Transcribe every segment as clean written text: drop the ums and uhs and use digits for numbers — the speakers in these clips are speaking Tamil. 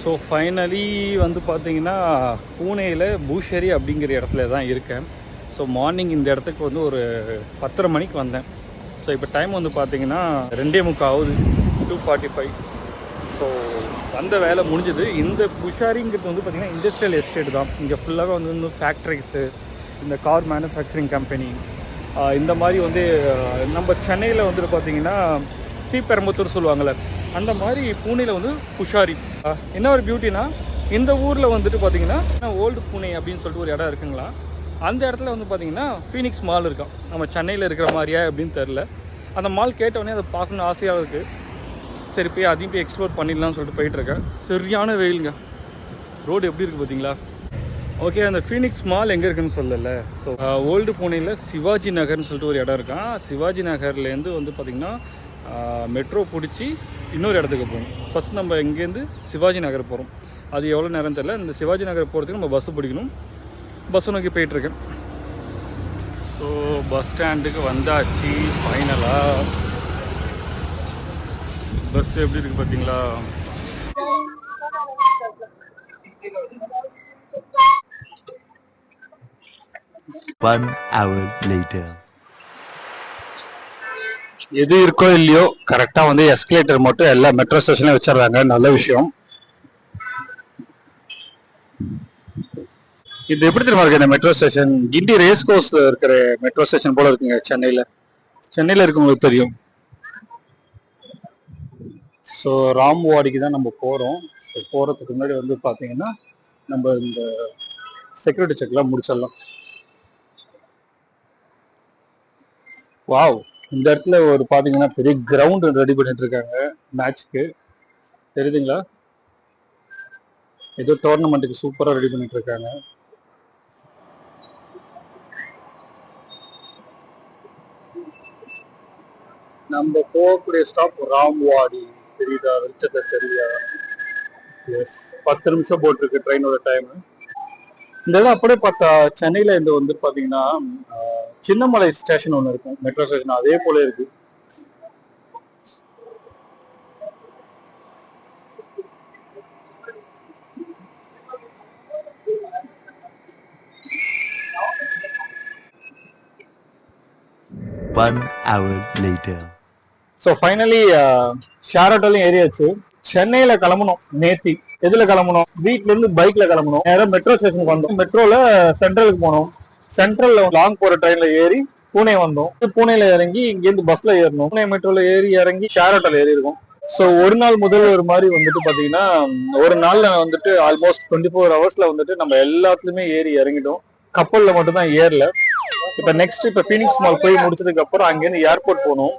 ஸோ ஃபைனலி வந்து பார்த்தீங்கன்னா பூனேயில் பூஷேரி அப்படிங்கிற இடத்துல தான் இருக்கேன். ஸோ மார்னிங் இந்த இடத்துக்கு வந்து ஒரு 10:30 மணிக்கு வந்தேன். ஸோ இப்போ டைம் வந்து பார்த்தீங்கன்னா 2:45 ஆகுது, 2:45. ஸோ வந்த வேலை முடிஞ்சுது. இந்த புஷாரிங்கிறது வந்து பார்த்திங்கன்னா இண்டஸ்ட்ரியல் எஸ்டேட் தான். இங்கே ஃபுல்லாகவே வந்து ஃபேக்ட்ரிஸு, இந்த கார் மேனுஃபேக்சரிங் கம்பெனி, இந்த மாதிரி வந்து நம்ம சென்னையில் வந்துட்டு பார்த்திங்கன்னா ஸ்ரீபெரும்புத்தூர் சொல்லுவாங்கள்ல, அந்த மாதிரி பூனேயில் வந்து புஷாரி. என்ன ஒரு பியூட்டினா, இந்த ஊரில் வந்துட்டு பார்த்திங்கன்னா ஓல்டு பூனே அப்படின்னு சொல்லிட்டு ஒரு இடம் இருக்குங்களா, அந்த இடத்துல வந்து பார்த்திங்கன்னா ஃபீனிக்ஸ் மால் இருக்கான். நம்ம சென்னையில் இருக்கிற மாதிரியா அப்படின்னு தெரில. அந்த மால் கேட்டவுடனே அதை பார்க்கணுன்னு ஆசையாக இருக்குது. சரி போய் அதையும் போய் எக்ஸ்ப்ளோர் பண்ணிடலாம்னு சொல்லிட்டு போயிட்டுருக்கேன். சரியான வெயிலுங்க. ரோடு எப்படி இருக்குது பார்த்தீங்களா? ஓகே, அந்த ஃபீனிக்ஸ் மால் எங்கே இருக்குதுன்னு சொல்லலை. ஸோ ஓல்டு பூனேயில் சிவாஜி நகர்னு சொல்லிட்டு ஒரு இடம் இருக்கான். சிவாஜி நகர்லேருந்து வந்து பார்த்திங்கன்னா மெட்ரோ பிடிச்சி இன்னொரு இடத்துக்கு போகணும். ஃபஸ்ட் நம்ம இங்கேருந்து சிவாஜி நகர் போகிறோம். அது எவ்வளோ நேரம் தெரில. இந்த சிவாஜி நகர் போகிறதுக்கு நம்ம பஸ்ஸு பிடிக்கணும். பஸ்ஸு நோக்கி போயிட்டுருக்கேன். ஸோ பஸ் ஸ்டாண்டுக்கு வந்தாச்சு ஃபைனலாக. பஸ் எப்படி இருக்குது பார்த்தீங்களா? One hour later. எது இருக்கோ இல்லையோ கரெக்டாக வந்து எஸ்கலேட்டர் மட்டும் எல்லா மெட்ரோ ஸ்டேஷன்லையும் வச்சிடுறாங்க. நல்ல விஷயம். இது எப்படி தெரியுமா இருக்கு இந்த மெட்ரோ ஸ்டேஷன்? கிண்டி ரேஸ் கோர்ஸ்ல இருக்கிற மெட்ரோ ஸ்டேஷன் போல இருக்குங்க. சென்னையில் இருக்கவங்களுக்கு தெரியும். ஸோ ராம்வாடிக்கு தான் நம்ம போகிறோம். ஸோ போகிறதுக்கு முன்னாடி வந்து பார்த்தீங்கன்னா நம்ம இந்த செக்யூரிட்டி செக்லாம் முடிச்சிடலாம். வாவ், இந்த இடத்துல ஒரு பார்த்தீங்கன்னா பெரிய கிரவுண்ட் ரெடி பண்ணிட்டு இருக்காங்க மேட்ச்க்கு. தெரியுதுங்களா? ஏதோ டோர்னமெண்ட்டுக்கு சூப்பராக ரெடி பண்ணிட்டு இருக்காங்க. நம்ம போகக்கூடிய ஸ்டாப் ராம்வாடி. தெரியுதா? வெளிச்சத்தை தெரியுதா? எஸ், 10 நிமிஷம் போட்டிருக்கு ட்ரெயினோட டைம். இந்த இடம் அப்படியே பார்த்தா சென்னையில இந்த வந்து பாத்தீங்கன்னா சின்னமலை ஸ்டேஷன் ஒன்று இருக்கும், மெட்ரோ ஸ்டேஷன், அதே போல இருக்கு. One hour later. So finally share ஆட்டோலையும் ஏறியாச்சு. சென்னையில கிளம்பணும். நேத்தி எதுல கிளம்பணும்? வீட்ல இருந்து பைக்ல கிளம்பணும். நேரம் மெட்ரோ ஸ்டேஷனுக்கு வந்தோம். மெட்ரோல சென்ட்ரலுக்கு போனோம். சென்ட்ரல்ல லாங் போற ட்ரெயின்ல ஏறி பூனே வந்தோம். பூனேல இறங்கி இங்கேருந்து பஸ்ல ஏறணும். பூனே மெட்ரோல ஏறி இறங்கி ஷேர் ஆட்டோல ஏறி இருக்கோம். ஸோ ஒரு நாள் முதல் ஒரு மாதிரி வந்துட்டு பாத்தீங்கன்னா ஒரு நாள்ல வந்துட்டு ஆல்மோஸ்ட் 24 ஹவர்ஸ்ல வந்துட்டு நம்ம எல்லாத்துலயுமே ஏறி இறங்கிட்டோம். கப்பல்ல மட்டும் தான் ஏறல. இப்ப நெக்ஸ்ட் ஃபீனிக்ஸ் மால் போய் முடிச்சதுக்கு அப்புறம் அங்கேருந்து ஏர்போர்ட் போகணும்.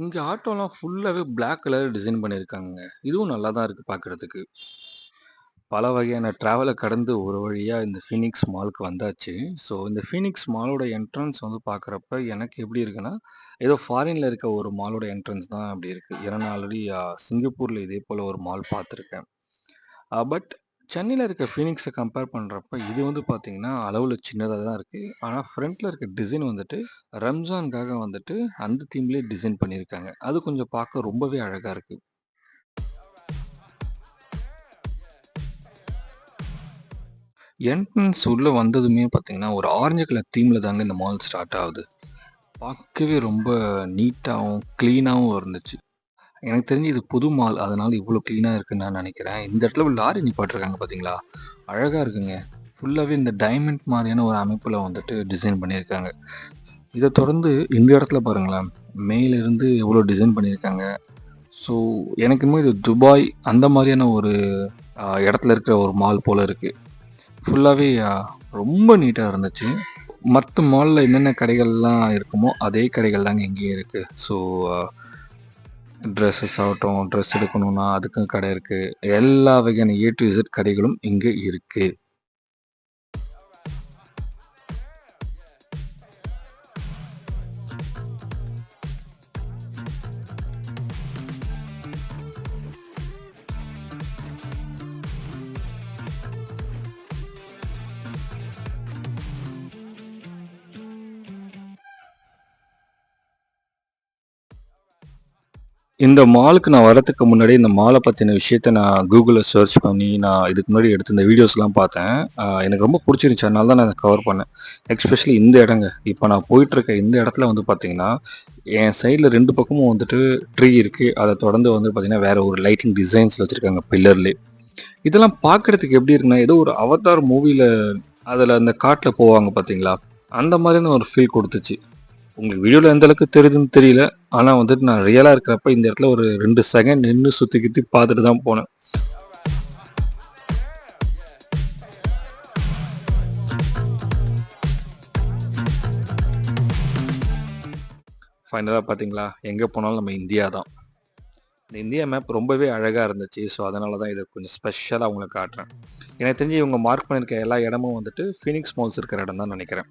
இங்கே ஆட்டோலாம் ஃபுல்லாகவே பிளாக் கலர் டிசைன் பண்ணியிருக்காங்க. இதுவும் நல்லா தான் இருக்குது பார்க்குறதுக்கு. பல வகையான ட்ராவலை கடந்து ஒரு வழியாக இந்த ஃபீனிக்ஸ் மாலுக்கு வந்தாச்சு. ஸோ இந்த ஃபீனிக்ஸ் மாலோட என்ட்ரன்ஸ் வந்து பார்க்குறப்ப எனக்கு எப்படி இருக்குன்னா, ஏதோ ஃபாரினில் இருக்க ஒரு மாலோட என்ட்ரன்ஸ் தான் அப்படி இருக்குது. ஏன்னா நான் ஆல்ரெடி சிங்கப்பூரில் இதே போல் ஒரு மால் பார்த்துருக்கேன். பட் சென்னையில் இருக்க ஃபீனிக்ஸை கம்பேர் பண்ணுறப்ப இது வந்து பார்த்தீங்கன்னா அளவில் சின்னதாக தான் இருக்குது. ஆனால் ஃப்ரண்ட்டில் இருக்க டிசைன் வந்துட்டு ரம்ஜானுக்காக வந்துட்டு அந்த தீம்லேயே டிசைன் பண்ணியிருக்காங்க. அது கொஞ்சம் பார்க்க ரொம்பவே அழகாக இருக்குது. என்ட்ரன்ஸ் உள்ளே வந்ததுமே பார்த்தீங்கன்னா ஒரு ஆரஞ்சு கலர் தீமில் தாங்க இந்த மால் ஸ்டார்ட் ஆகுது. பார்க்கவே ரொம்ப நீட்டாகவும் க்ளீனாகவும் இருந்துச்சு. எனக்கு தெரிஞ்சு இது புது மால், அதனால இவ்வளோ க்ளீனாக இருக்குன்னு நான் நினைக்கிறேன். இந்த இடத்துல ஒரு லாரி நிப்பாட்டிருக்காங்க பார்த்தீங்களா? அழகாக இருக்குங்க. ஃபுல்லாகவே இந்த டைமண்ட் மாதிரியான ஒரு அமைப்பில் வந்துட்டு டிசைன் பண்ணியிருக்காங்க. இதை தொடர்ந்து இந்த இடத்துல பாருங்களேன், மேலிருந்து எவ்வளோ டிசைன் பண்ணியிருக்காங்க. ஸோ எனக்கு இன்னும் இது துபாய் அந்த மாதிரியான ஒரு இடத்துல இருக்கிற ஒரு மால் போல் இருக்குது. ஃபுல்லாகவே ரொம்ப நீட்டாக இருந்துச்சு. மற்ற மாலில் என்னென்ன கடைகள்லாம் இருக்குமோ அதே கடைகள் தாங்க இங்கேயும் இருக்குது. ஸோ ட்ரெஸ்ஸஸ் ஆகட்டும், ட்ரெஸ் எடுக்கணும்னா அதுக்கும் கடை இருக்குது. எல்லா வகையான A to Z கடைகளும் இங்கே இருக்குது. இந்த மாலுக்கு நான் வரதுக்கு முன்னாடி இந்த மாலை பற்றின விஷயத்த நான் கூகுளில் சர்ச் பண்ணி நான் இதுக்கு முன்னாடி எடுத்த இந்த வீடியோஸ்லாம் பார்த்தேன். எனக்கு ரொம்ப பிடிச்சிருந்துச்சு. அதனால தான் நான் இதை கவர் பண்ணேன். எஸ்பெஷலி இந்த இடங்க. இப்போ நான் போயிட்டுருக்க இந்த இடத்துல வந்து பார்த்தீங்கன்னா, என் சைடில் 2 பக்கமும் வந்துட்டு ட்ரீ இருக்குது. அதை தொடர்ந்து வந்து பார்த்தீங்கன்னா, வேறு ஒரு லைட்டிங் டிசைன்ஸில் வச்சுருக்காங்க பில்லர்லேயே. இதெல்லாம் பார்க்குறதுக்கு எப்படி இருக்குன்னா, ஏதோ ஒரு அவதார் மூவியில் அதில் அந்த காட்டில் போவாங்க பார்த்தீங்களா? அந்த மாதிரியான ஒரு ஃபீல் கொடுத்துச்சு. உங்களுக்கு வீடியோவில் எந்த அளவுக்கு தெரியுதுன்னு தெரியல. ஆனால் வந்துட்டு நான் ரியலாக இருக்கிறப்ப இந்த இடத்துல ஒரு 2 செகண்ட் நின்று சுற்றி கித்தி பார்த்துட்டு தான் போனேன். ஃபைனலாக பார்த்தீங்களா, எங்கே போனாலும் நம்ம இந்தியா தான். இந்த இந்தியா மேப் ரொம்பவே அழகாக இருந்துச்சு. ஸோ அதனால தான் இதை கொஞ்சம் ஸ்பெஷலாக உங்களுக்கு காட்டுறேன். எனக்கு தெரிஞ்சு இவங்க மார்க் பண்ணியிருக்க எல்லா இடமும் வந்துட்டு ஃபீனிக்ஸ் மால்ஸ் இருக்கிற இடம் தான் நினைக்கிறேன்.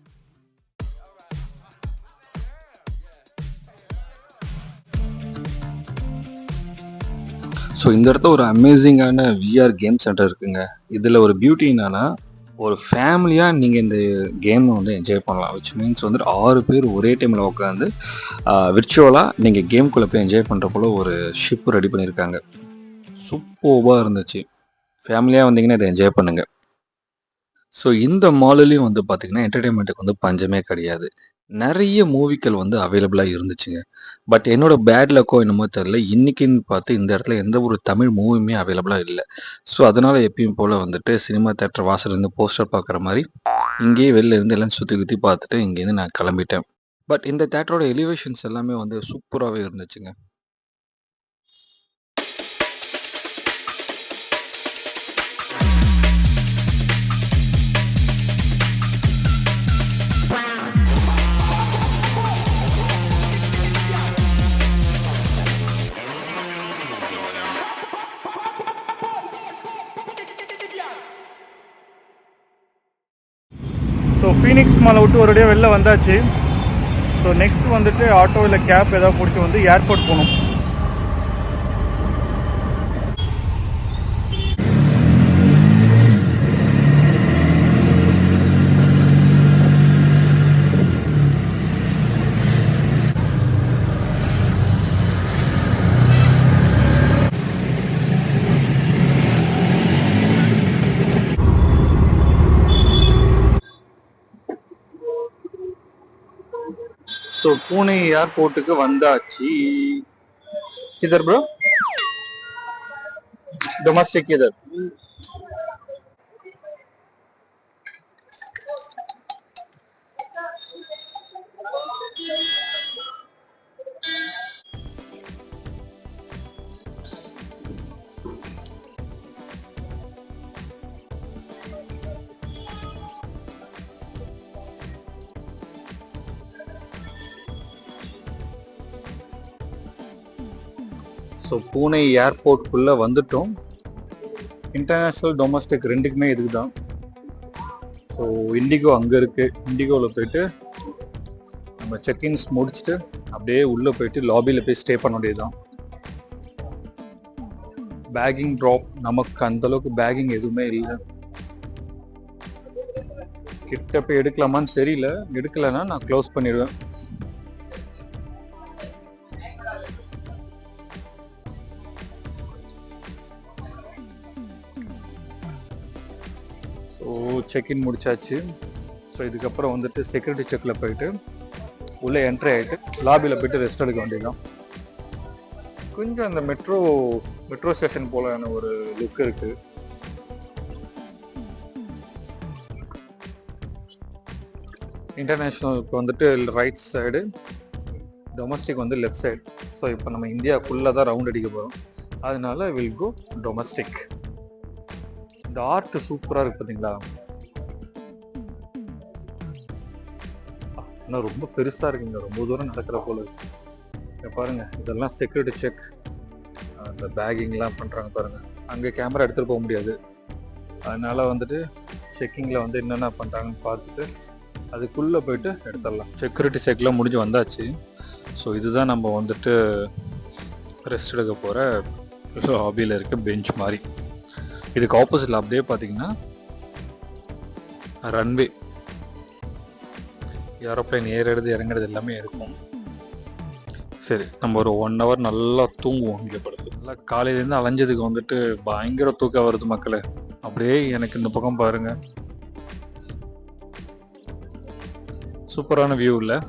ஸோ இந்த இடத்துல ஒரு அமேசிங்கான விஆர் கேம் சென்டர் இருக்குங்க. இதில் ஒரு பியூட்டி என்னன்னா, ஒரு ஃபேமிலியாக நீங்கள் இந்த கேமை வந்து என்ஜாய் பண்ணலாம். விச் மீன்ஸ் வந்துட்டு 6 பேர் ஒரே டைமில் உட்காந்து விர்ச்சுவலாக நீங்கள் கேம்குள்ளே போய் என்ஜாய் பண்ணுற போல் ஒரு ஷிப் ரெடி பண்ணியிருக்காங்க. சூப்பர்பாக இருந்துச்சு. ஃபேமிலியாக வந்தீங்கன்னா இதை என்ஜாய் பண்ணுங்கள். ஸோ இந்த மால்லையும் வந்து பார்த்தீங்கன்னா, என்டர்டெயின்மெண்ட்டுக்கு வந்து பஞ்சமே கிடையாது. நிறைய மூவிக்கள் வந்து அவைலபிளாக இருந்துச்சுங்க. பட் என்னோட பேட் லக்கோ என்னமோ தெரில, இன்னைக்குன்னு பார்த்து இந்த இடத்துல எந்த ஒரு தமிழ் மூவியுமே அவைலபிளாக இல்லை. ஸோ அதனால் எப்பயும் போல் வந்துட்டு சினிமா தேட்டர் வாசல்லேருந்து போஸ்டர் பார்க்குற மாதிரி இங்கேயே வெளில இருந்து எல்லாம் சுற்றி சுற்றி பார்த்துட்டு இங்கேருந்து நான் கிளம்பிட்டேன். பட் இந்த தேட்டரோட எலிவேஷன்ஸ் எல்லாமே வந்து சூப்பராகவே இருந்துச்சுங்க. ஸோ ஃபீனிக்ஸ் மாலை விட்டு ஒருடைய வெளில வந்தாச்சு. ஸோ நெக்ஸ்ட் வந்துட்டு ஆட்டோ இல்லை கேப் ஏதாவது பிடிச்சி வந்து ஏர்போர்ட் போகணும். ஸோ பூனே ஏர்போர்ட்டுக்கு வந்தாச்சு. கிதர் ப்ரோ? டொமஸ்டிக் கிதர்? ஸோ பூனே ஏர்போர்ட்குள்ளே வந்துட்டோம். இன்டர்நேஷ்னல் டொமஸ்டிக் ரெண்டுக்குமே இதுக்கு தான். ஸோ இண்டிகோ அங்கே இருக்குது. இண்டிகோவில் போயிட்டு நம்ம செக்இன்ஸ் முடிச்சுட்டு அப்படியே உள்ளே போயிட்டு லாபியில் போய் ஸ்டே பண்ண வேண்டியது தான். பேக்கிங் ட்ராப் நமக்கு அந்தளவுக்கு பேக்கிங் எதுவுமே இல்லை. கிட்ட போய் எடுக்கலாமான்னு தெரியல. எடுக்கலைன்னா நான் க்ளோஸ் பண்ணிடுவேன். ஸோ செக்இன் முடிச்சாச்சு. ஸோ இதுக்கப்புறம் வந்துட்டு செக்யூரிட்டி செக்கில் போயிட்டு உள்ளே என்ட்ரி ஆகிட்டு லாபியில் போயிட்டு ரெஸ்ட் எடுக்க வேண்டியதுதான். கொஞ்சம் அந்த மெட்ரோ ஸ்டேஷன் போலான ஒரு லுக் இருக்குது. இன்டர்நேஷ்னலுக்கு வந்துட்டு ரைட் சைடு, டொமஸ்டிக் வந்து லெஃப்ட் சைடு. ஸோ இப்போ நம்ம இந்தியாவுக்குள்ளே தான் ரவுண்ட் அடிக்க போகிறோம். அதனால வில் கோ டொமஸ்டிக். இந்த ஆர்ட் சூப்பராக இருக்கு பார்த்தீங்களா? ஆனால் ரொம்ப பெருசாக இருக்குங்க. ரொம்ப தூரம் நடக்கிற போல இருக்கு. பாருங்க, இதெல்லாம் செக்யூரிட்டி செக். அந்த பேக்கிங்லாம் பண்ணுறாங்க பாருங்க. அங்கே கேமரா எடுத்துகிட்டு போக முடியாது. அதனால வந்துட்டு செக்கிங்கில் வந்து என்னென்ன பண்ணுறாங்கன்னு பார்த்துட்டு அதுக்குள்ளே போயிட்டு எடுத்துடலாம். செக்யூரிட்டி செக்லாம் முடிஞ்சு வந்தாச்சு. ஸோ இதுதான் நம்ம வந்துட்டு ரெஸ்ட் எடுக்க போகிற லாபியில் இருக்க பெஞ்ச் மாதிரி. இதுக்கு ஆப்போசிட்டில் அப்படியே பார்த்தீங்கன்னா ரன்வே, ஏரோப்ளைன் ஏறுறது இறங்குறது எல்லாமே இருக்கும். சரி, நம்ம ஒரு 1 hour நல்லா தூங்குவோம் இங்கே படுத்து. நல்லா காலையிலேருந்து அலைஞ்சதுக்கு வந்துட்டு பயங்கர தூக்கம் வருது மக்களே. அப்படியே எனக்கு இந்த பக்கம் பாருங்க, சூப்பரான வியூ இல்லை?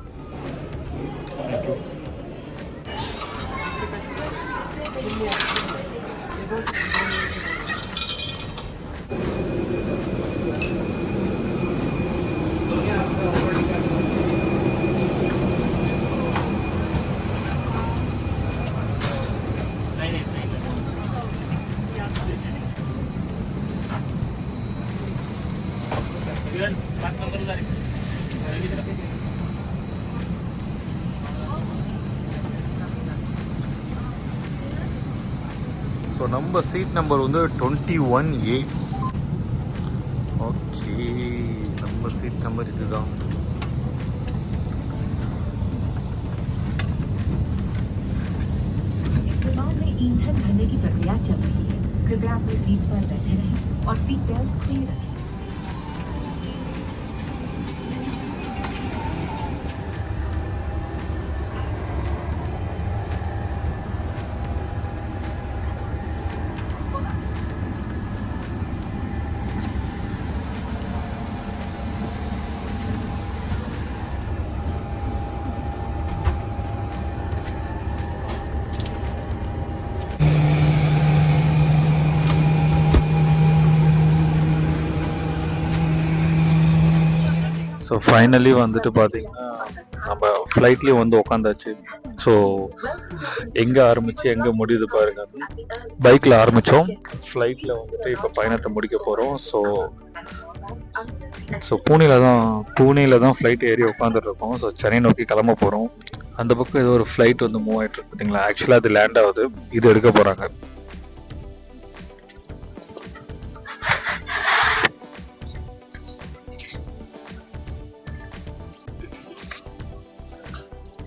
ஸோ நம்ம சீட் நம்பர் வந்து 21A. ஓகே, நம்ம சீட் நம்பர் இதுதான். विमान में ईंधन भरने की प्रक्रिया चल रही है। कृपया अपनी सीट पर बैठे रहें और सीट बेल्ट खुली रखें। ஸோ ஃபைனலி வந்துட்டு பார்த்தீங்கன்னா நம்ம ஃப்ளைட்லேயும் வந்து உக்காந்தாச்சு. ஸோ எங்கே ஆரம்பித்து எங்கே முடியுது பாருங்க. பைக்கில் ஆரம்பித்தோம், ஃப்ளைட்டில் வந்துட்டு இப்போ பயணத்தை முடிக்க போகிறோம். ஸோ பூனேல தான் ஃப்ளைட் ஏறி உட்காந்துட்ருக்கோம். ஸோ சென்னை நோக்கி கிளம்ப போகிறோம். அந்த பக்கம் ஏதோ ஒரு ஃப்ளைட் வந்து மூவ் ஆகிட்டு இருக்கு பார்த்தீங்களா. ஆக்சுவலாக அது லேண்ட் ஆகுது, இது எடுக்க போகிறாங்க.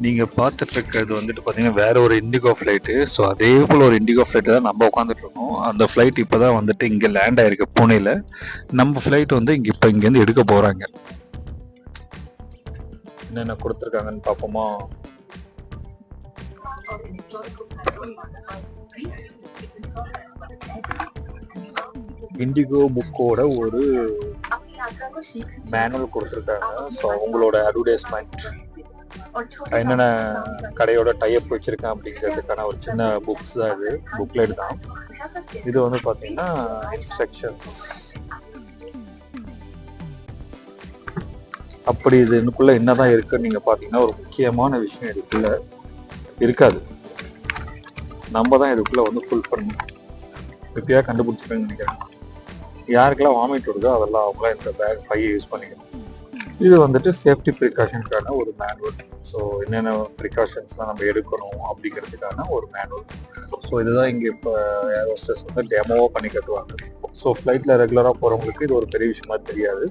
நீங்கள் பார்த்துட்டு இருக்கிறது வந்துட்டு பார்த்தீங்கன்னா வேற ஒரு இண்டிகோ ஃப்ளைட்டு. ஸோ அதே போல் ஒரு இண்டிகோ ஃப்ளைட்டு தான் நம்ம உட்காந்துட்டு இருக்கோம். அந்த ஃப்ளைட் இப்போ தான் வந்துட்டு இங்கே லேண்ட் ஆயிருக்கு பூனேல. நம்ம ஃப்ளைட் வந்து இங்கேருந்து எடுக்க போகிறாங்க. என்னென்ன கொடுத்துருக்காங்கன்னு பார்ப்போமா? இண்டிகோ புக்கோட ஒரு மேனுவல் கொடுத்துருக்காங்க. ஸோ அவங்களோட அட்வர்டைஸ்மெண்ட், என்னென்ன கடையோட டைப் வச்சிருக்கேன் அப்படிங்கிறதுக்கான ஒரு சின்ன புக்ஸ் தான் இது, புக்லெட் தான் இது. வந்து பார்த்தீங்கன்னா இன்ஸ்ட்ரக்ஷன்ஸ். அப்படி இதுக்குள்ள என்னதான் இருக்குன்னு நீங்க பார்த்தீங்கன்னா ஒரு முக்கியமான விஷயம் இதுக்குள்ள இருக்காது. நம்ம தான் இதுக்குள்ள வந்து ஃபுல் பண்ணணும். எப்படியா கண்டுபிடிச்சிருக்கேன்னு நினைக்கிறேன். யாருக்கெல்லாம் வாமிட் வருதோ அதெல்லாம் அவங்களாம் இந்த பேக் பையை யூஸ் பண்ணிக்கணும். இது வந்துட்டு சேஃப்டி ப்ரிகாஷன்ஸ்க்கான ஒரு மேனுவல். ஸோ என்னென்ன ப்ரிகாஷன்ஸ்லாம் நம்ம எடுக்கணும் அப்படிங்கிறதுக்கான ஒரு மேனுவல். ஸோ இதுதான் இங்கே இப்போ ஏர் ஹோஸ்டஸ் வந்து டெமோவாக பண்ணி கட்டுவாங்க. ஸோ ஃப்ளைட்டில் ரெகுலராக போகிறவங்களுக்கு இது ஒரு பெரிய விஷயமா தெரியாது.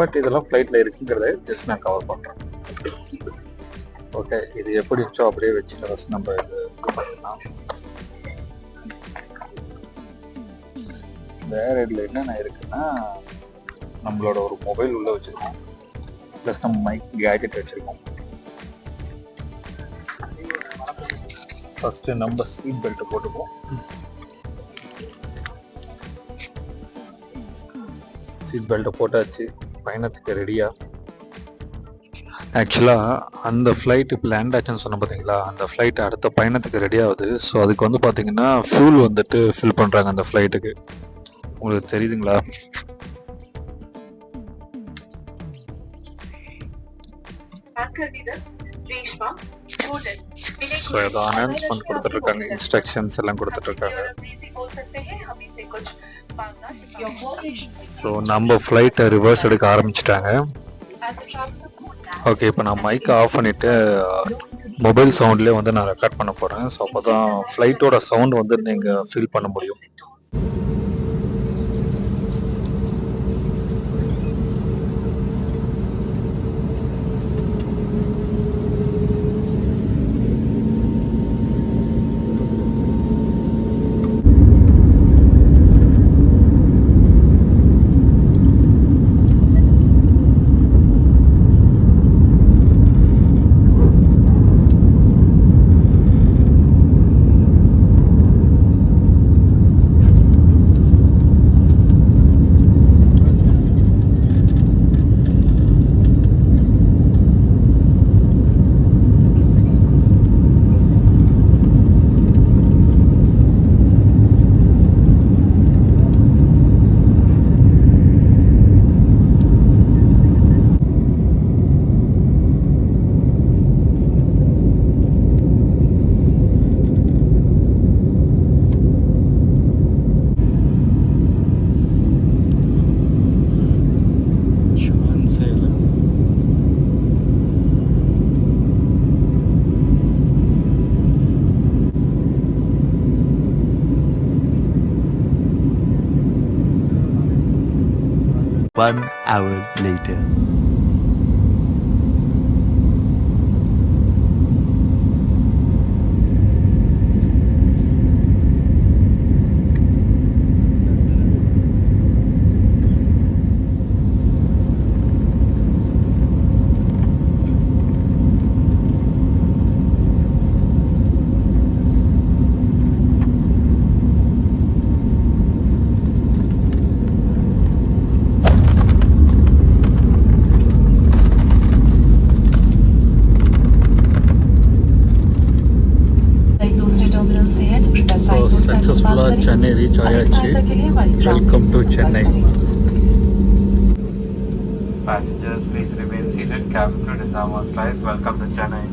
பட் இதெல்லாம் ஃப்ளைட்டில் இருக்குங்கிறத ஜஸ்ட் நான் கவர் பண்ணுறேன். ஓகே, இது எப்படி இருந்துச்சோ அப்படியே வச்சுட்டு ஃபஸ்ட் நம்ம இது பண்ணலாம். வேற இதில் என்னென்ன இருக்குன்னா நம்மளோட ஒரு மொபைல் உள்ள வச்சிருக்கோம், ப்ளஸ் நம்ம மைக் கேஜெட் வச்சிருக்கோம். ஃபர்ஸ்ட் நம்ம சீட் பெல்ட் போட்டுப்போம். சீட் பெல்ட்டை போட்டாச்சு, பயணத்துக்கு ரெடியா. ஆக்சுவலாக அந்த ஃப்ளைட் இப்போ லேண்ட் ஆச்சுன்னு சொன்ன பார்த்தீங்களா, அந்த ஃப்ளைட் அடுத்த பயணத்துக்கு ரெடி ஆகுது. ஸோ அதுக்கு வந்து பார்த்தீங்கன்னா ஃபியூல் வந்துட்டு ஃபில் பண்ணுறாங்க அந்த ஃப்ளைட்டுக்கு. உங்களுக்கு தெரியுதுங்களா? ஸோ ஏதோ அனௌன்ஸ்மெண்ட் கொடுத்துட்டு இருக்காங்க, இன்ஸ்ட்ரக்ஷன்ஸ் எல்லாம் கொடுத்துட்டு இருக்காங்க. ஸோ நம்ம ஃப்ளைட்டை ரிவர்ஸ் எடுக்க ஆரம்பிச்சிட்டாங்க. ஓகே, இப்போ நான் மைக்கை ஆஃப் பண்ணிவிட்டு மொபைல் சவுண்ட்லேயே வந்து நான் ரெக்கார்ட் பண்ண போகிறேன். ஸோ அப்போ தான் ஃப்ளைட்டோட சவுண்ட் வந்து நீங்கள் ஃபீல் பண்ண முடியும். 1 hour later. ஸோ சக்ஸஸ்ஃபுல்லாக சென்னை ரீச் ஆயாச்சு. Welcome to Chennai. Passengers, please remain seated. Cabin crew disarm all slides. Welcome to Chennai.